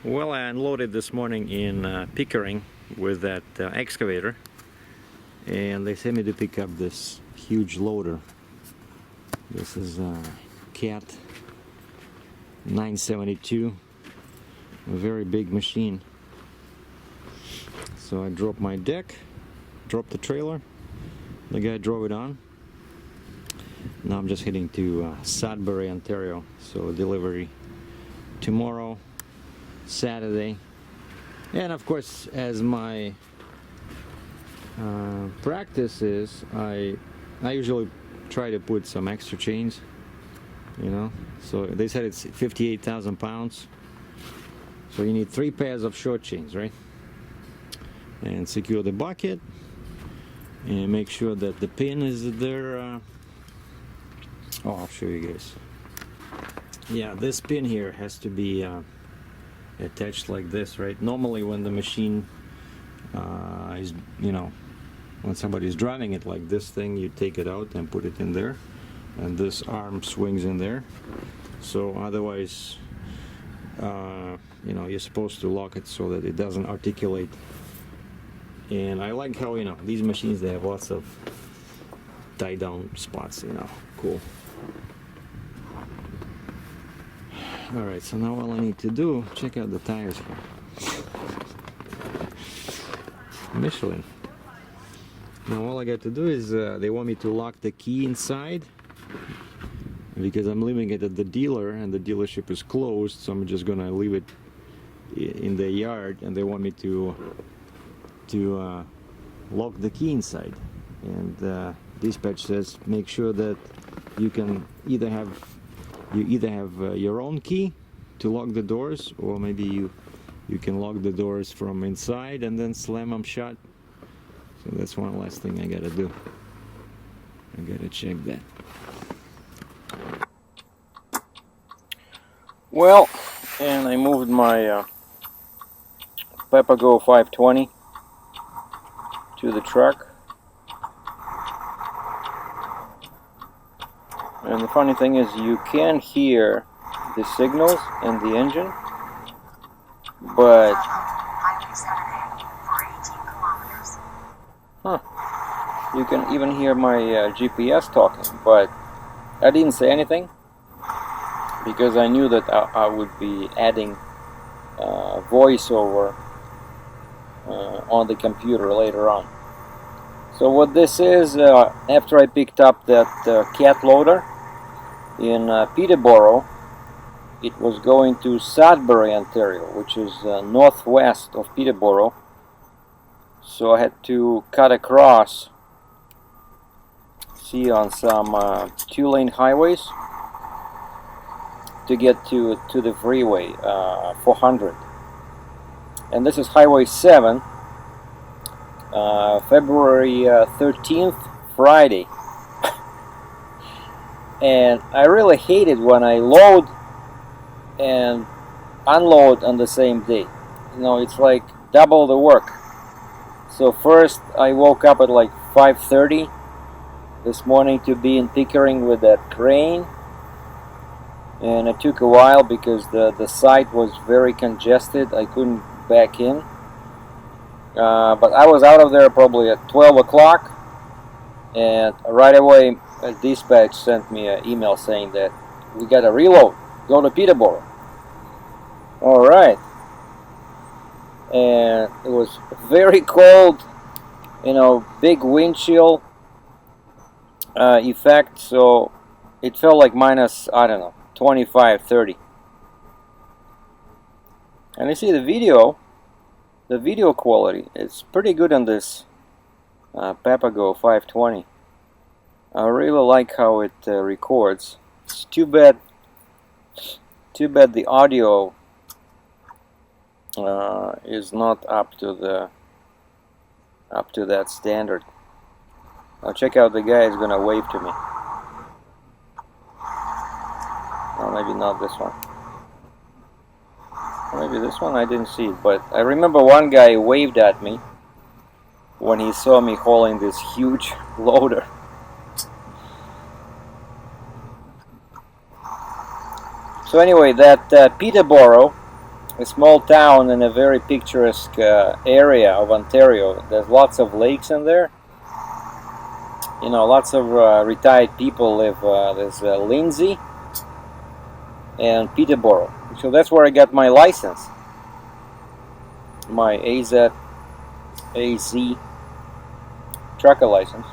Well, I unloaded this morning in Pickering with that excavator, and they sent me to pick up this huge loader. This is a Cat 972, a very big machine. So I dropped my deck, dropped the trailer, the guy drove it on. Now I'm just heading to Sudbury, Ontario, so delivery tomorrow, Saturday. And of course, as my practice is, I usually try to put some extra chains, you know. So they said it's 58,000 pounds, so you need 3 pairs of short chains, right? And secure the bucket and make sure that the pin is there. Oh, I'll show you guys. Yeah, this pin here has to be attached like this, right? Normally when the machine is, you know, when somebody's driving it like this thing, you take it out and put it in there, and this arm swings in there. So otherwise, you know, you're supposed to lock it so that it doesn't articulate. And I like how, you know, these machines, they have lots of tie down spots, you know. Cool. Alright, so now all I need to do, check out the tires here. Michelin. Now all I got to do is, they want me to lock the key inside, because I'm leaving it at the dealer and the dealership is closed, so I'm just gonna leave it in the yard, and they want me to lock the key inside. And dispatch says make sure that you can either have your own key to lock the doors, or maybe you can lock the doors from inside and then slam them shut. So that's one last thing I gotta do. I gotta check that. Well, and I moved my Papago 520 to the truck. And the funny thing is, you can hear the signals and the engine, but you can even hear my GPS talking, but I didn't say anything because I knew that I would be adding voiceover on the computer later on. So what this is, after I picked up that cat loader in Peterborough, it was going to Sudbury, Ontario, which is northwest of Peterborough. So I had to cut across, see, on some 2-lane highways to get to the freeway 400. And this is Highway 7. February 13th, Friday. And I really hate it when I load and unload on the same day. You know, it's like double the work. So first I woke up at like 5:30 this morning to be in Pickering with that crane, and it took a while because the site was very congested. I couldn't back in. But I was out of there probably at 12 o'clock, and right away dispatch sent me an email saying that we got to reload, go to Peterborough. Alright. And it was very cold, you know, big wind chill effect, so it felt like minus, I don't know, 25, 30. And you see the video quality, it's pretty good on this Papago 520. I really like how it records. It's too bad the audio is not up to that standard. Now check out, the guy is gonna wave to me. Oh, maybe not this one. Maybe this one, I didn't see it, but I remember one guy waved at me when he saw me hauling this huge loader. So anyway, that Peterborough a small town in a very picturesque area of Ontario. There's lots of lakes in there. You know, lots of retired people live. There's Lindsay and Peterborough. So that's where I got my license, my AZ trucker license.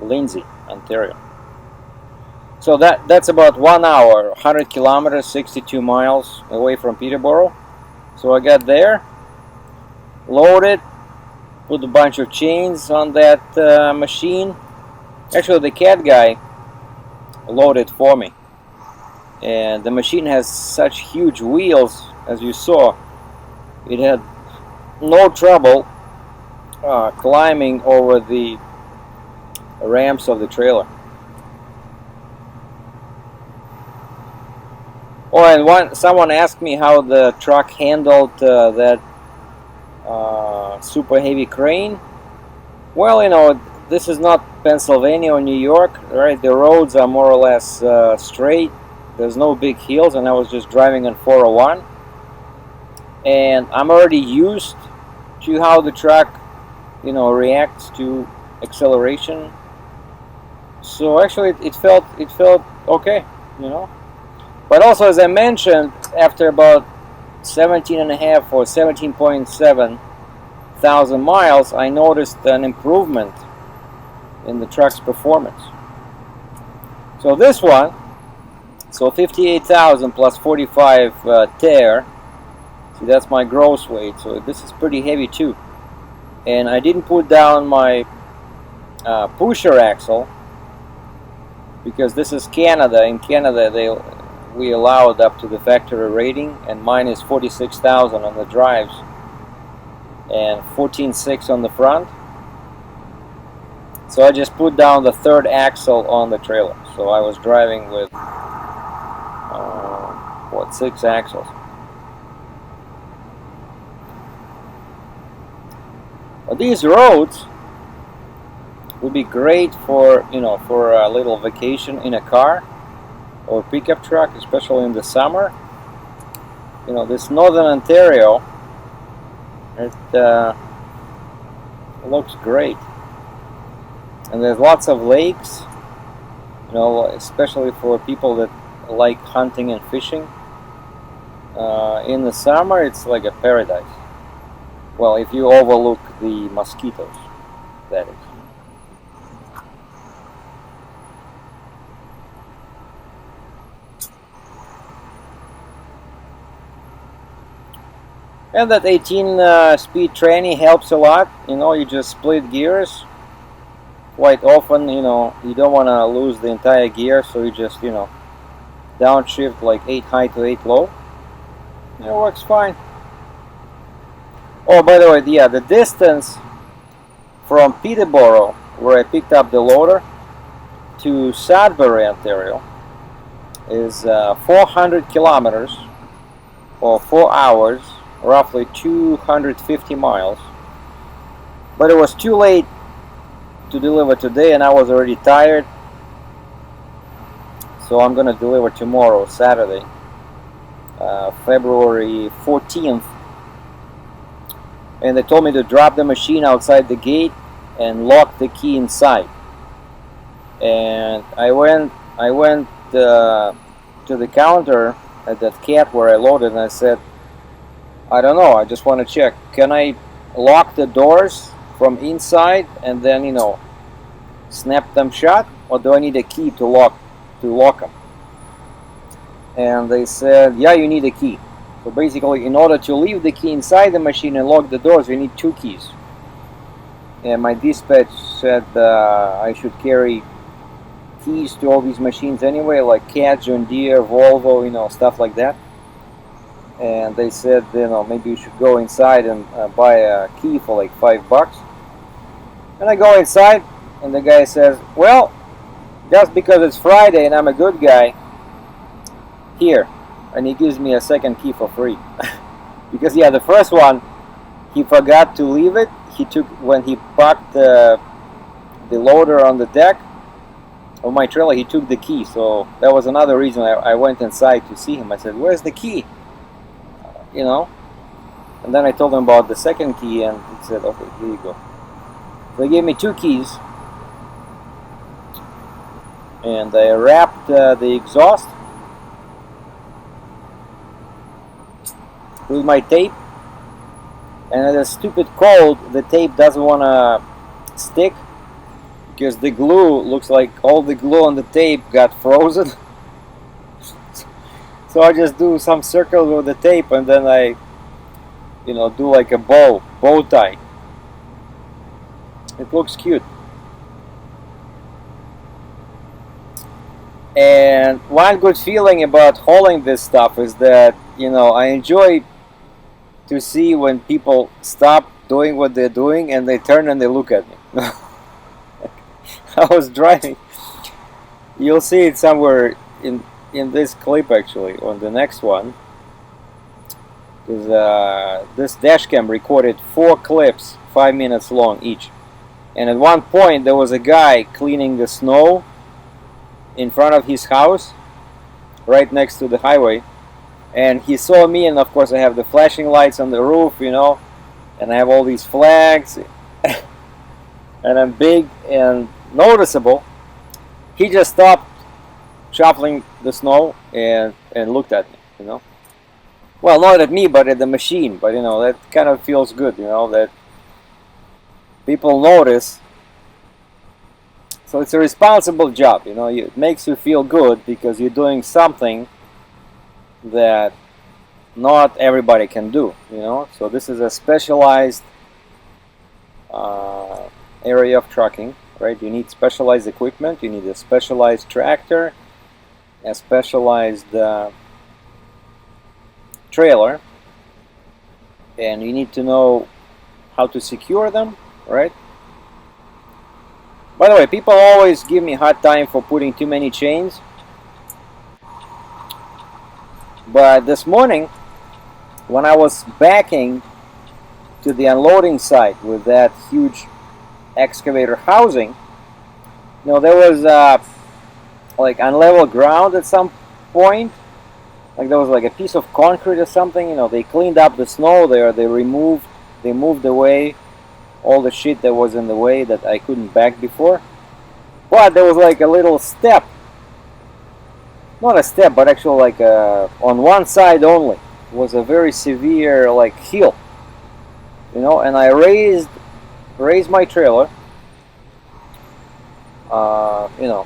Lindsay, Ontario. So that's about 1 hour, 100 kilometers, 62 miles away from Peterborough. So I got there, loaded, put a bunch of chains on that machine. Actually, the cat guy loaded for me. And the machine has such huge wheels, as you saw. It had no trouble climbing over the ramps of the trailer. Oh, and someone asked me how the truck handled that super heavy crane. Well, you know, this is not Pennsylvania or New York, right? The roads are more or less straight. There's no big hills, and I was just driving on 401. And I'm already used to how the truck, you know, reacts to acceleration. So actually, it felt okay, you know. But also, as I mentioned, after about 17.5 or 17.7 thousand miles, I noticed an improvement in the truck's performance. So this one, so 58,000 plus 45 tear. See, that's my gross weight. So this is pretty heavy too. And I didn't put down my pusher axle because this is Canada. In Canada, we allowed up to the factory rating, and mine is 46,000 on the drives and 14.6 on the front. So I just put down the third axle on the trailer. So I was driving with 6 axles. Well, these roads would be great for, you know, for a little vacation in a car or pickup truck, especially in the summer. You know, this Northern Ontario, it looks great, and there's lots of lakes, you know, especially for people that like hunting and fishing. In the summer, it's like a paradise. Well, if you overlook the mosquitoes, that is. And that 18-speed tranny helps a lot. You know, you just split gears. Quite often, you know, you don't want to lose the entire gear, so you just, you know, downshift like 8 high to 8 low. It works fine. Oh, by the way, yeah, the distance from Peterborough, where I picked up the loader, to Sudbury, Ontario, is 400 kilometers, or 4 hours, roughly 250 miles. But it was too late to deliver today, and I was already tired. So I'm going to deliver tomorrow, Saturday, February 14th. And they told me to drop the machine outside the gate and lock the key inside. And I went to the counter at that cat where I loaded, and I said, I don't know, I just want to check. Can I lock the doors from inside and then, you know, snap them shut, or do I need a key to lock them? And they said, yeah, you need a key. So basically, in order to leave the key inside the machine and lock the doors, you need 2 keys. And my dispatch said I should carry keys to all these machines anyway, like Cat, John Deere, Volvo, you know, stuff like that. And they said, you know, maybe you should go inside and buy a key for like $5. And I go inside, and the guy says, well, just because it's Friday and I'm a good guy, here. And he gives me a second key for free. Because, yeah, the first one, he forgot to leave it. He took, when he parked the loader on the deck of my trailer, he took the key. So that was another reason I went inside to see him. I said, where's the key? you know. And then I told him about the second key, and he said, okay, here you go. So he gave me 2 keys, and I wrapped the exhaust with my tape. And at a stupid cold, the tape doesn't want to stick because the glue looks like all the glue on the tape got frozen. So I just do some circles with the tape, and then I, do like a bow tie. It looks cute. And one good feeling about hauling this stuff is that, I enjoy to see when people stop doing what they're doing and they turn and they look at me. I was driving. You'll see it somewhere in this clip, actually, on the next one. Because this dash cam recorded 4 clips, 5 minutes long each. And at one point there was a guy cleaning the snow in front of his house, right next to the highway. And he saw me, and of course I have the flashing lights on the roof, and I have all these flags, and I'm big and noticeable. He just stopped shoveling the snow and looked at me, Well, not at me, but at the machine. But that kind of feels good, that people notice. So it's a responsible job, it makes you feel good because you're doing something that not everybody can do, So this is a specialized area of trucking, right? You need specialized equipment, you need a specialized tractor, a specialized trailer, and you need to know how to secure them, right? By the way, people always give me a hard time for putting too many chains. But this morning, when I was backing to the unloading site with that huge excavator housing, there was like unlevel ground at some point. Like there was like a piece of concrete or something. They cleaned up the snow there. They moved away all the shit that was in the way that I couldn't back before. But there was like a little step. Not a step, but actually like on one side only was a very severe like hill, and I raised my trailer,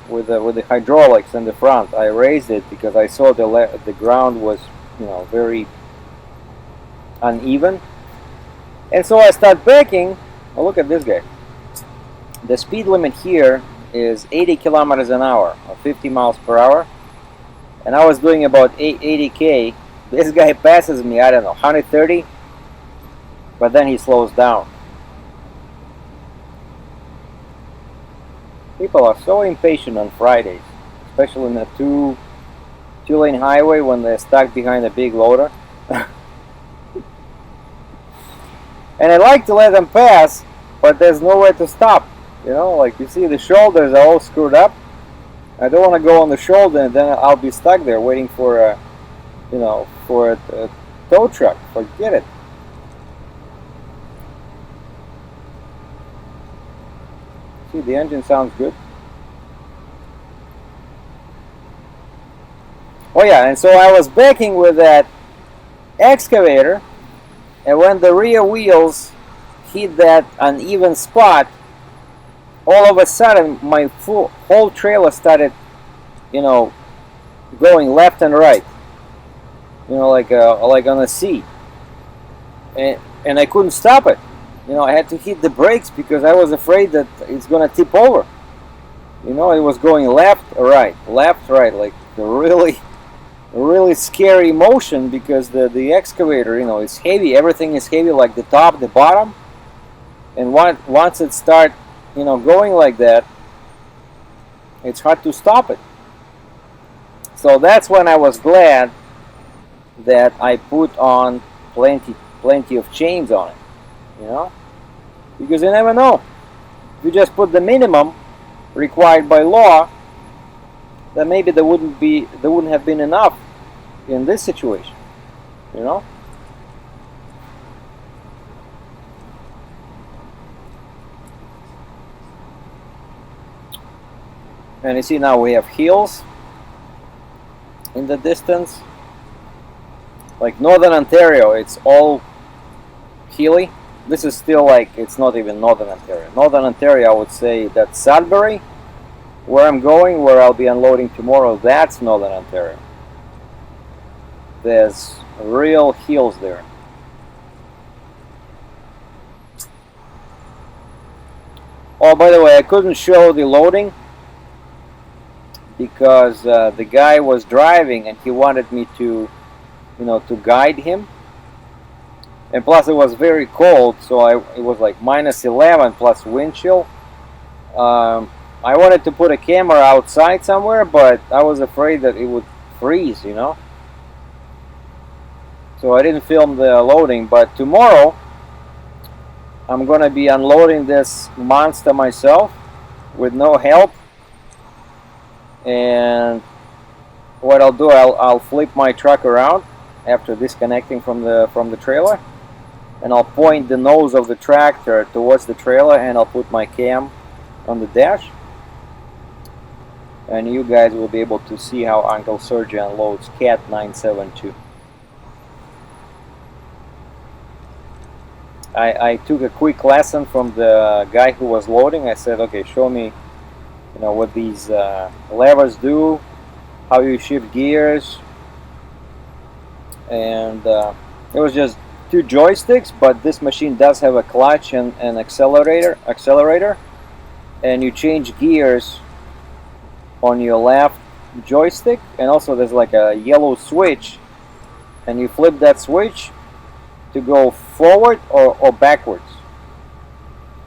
with the hydraulics in the front. I raised it because I saw the ground was very uneven, and so I start backing. Oh, look at this guy. The speed limit here is 80 kilometers an hour, or 50 miles per hour. And I was doing about 80k. This guy passes me, I don't know, 130, but then he slows down. People are so impatient on Fridays, especially in a two-lane highway when they're stuck behind a big loader. And I like to let them pass, but there's nowhere to stop. Like you see, the shoulders are all screwed up. I don't want to go on the shoulder, and then I'll be stuck there waiting for a tow truck. Forget it. See, the engine sounds good. Oh yeah, and so I was backing with that excavator, and when the rear wheels hit that uneven spot, all of a sudden my whole trailer started, going left and right, like on a C, and I couldn't stop it. I had to hit the brakes because I was afraid that it's gonna tip over. It was going left, right, like a really scary motion because the excavator, is heavy. Everything is heavy, like the top, the bottom, and once it starts going like that, it's hard to stop it. So that's when I was glad that I put on plenty of chains on it, because you never know. If you just put the minimum required by law, then maybe there wouldn't have been enough in this situation, And you see now we have hills in the distance. Like Northern Ontario, it's all hilly. This is still like, it's not even Northern Ontario. Northern Ontario, I would say that's Sudbury, where I'm going, where I'll be unloading tomorrow. That's Northern Ontario. There's real hills there. Oh, by the way, I couldn't show the loading because the guy was driving and he wanted me to, to guide him. And plus it was very cold, so it was like -11 plus wind chill. I wanted to put a camera outside somewhere, but I was afraid that it would freeze, So I didn't film the loading, but tomorrow I'm gonna be unloading this monster myself with no help. And what I'll do, I'll flip my truck around after disconnecting from the trailer, and I'll point the nose of the tractor towards the trailer, and I'll put my cam on the dash, and you guys will be able to see how Uncle Sergei unloads Cat 972. I took a quick lesson from the guy who was loading. I said, okay, show me what these levers do, how you shift gears, and it was just 2 joysticks, but this machine does have a clutch and an accelerator, and you change gears on your left joystick, and also there's like a yellow switch, and you flip that switch to go forward or backwards,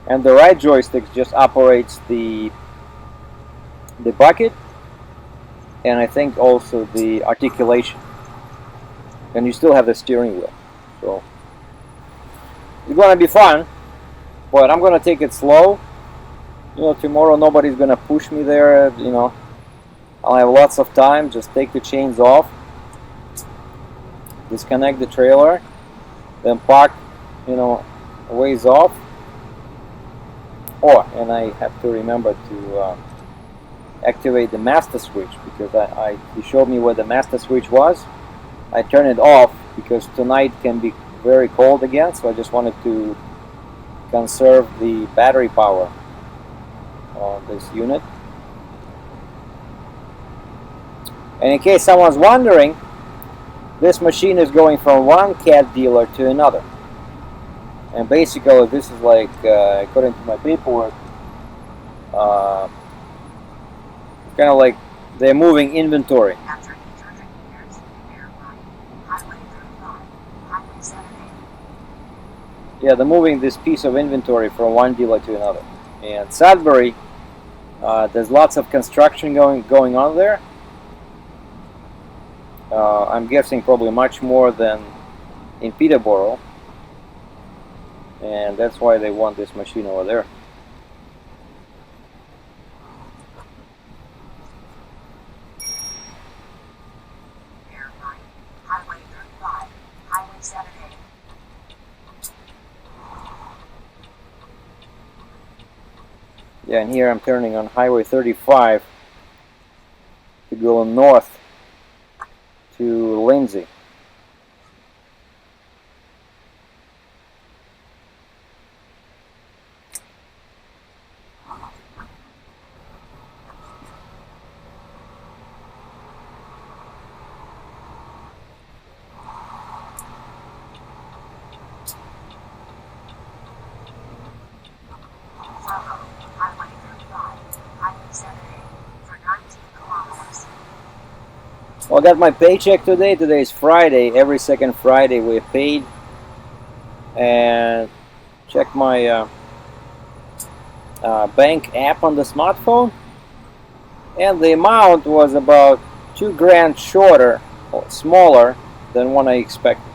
and the right joystick just operates the bucket, and I think also the articulation, and you still have the steering wheel. So it's gonna be fun, but I'm gonna take it slow. Tomorrow nobody's gonna push me there. I'll have lots of time. Just take the chains off, disconnect the trailer, then park a ways off. Oh, and I have to remember to activate the master switch, because he showed me where the master switch was. I turned it off because tonight can be very cold again, so I just wanted to conserve the battery power on this unit. And in case someone's wondering, this machine is going from one cat dealer to another. And basically this is like, according to my paperwork, kind of like they're moving inventory. Yeah, they're moving this piece of inventory from one dealer to another. And Sudbury, there's lots of construction going on there. I'm guessing probably much more than in Peterborough, and that's why they want this machine over there. Highway 35, Highway 78. Yeah, and here I'm turning on Highway 35 to go north to Lindsay. Highway 35, Highway 78 for 19 kilometers. Well, I got my paycheck today. Today is Friday. Every second Friday we're paid. And check my bank app on the smartphone. And the amount was about $2 grand shorter, or smaller than what I expected.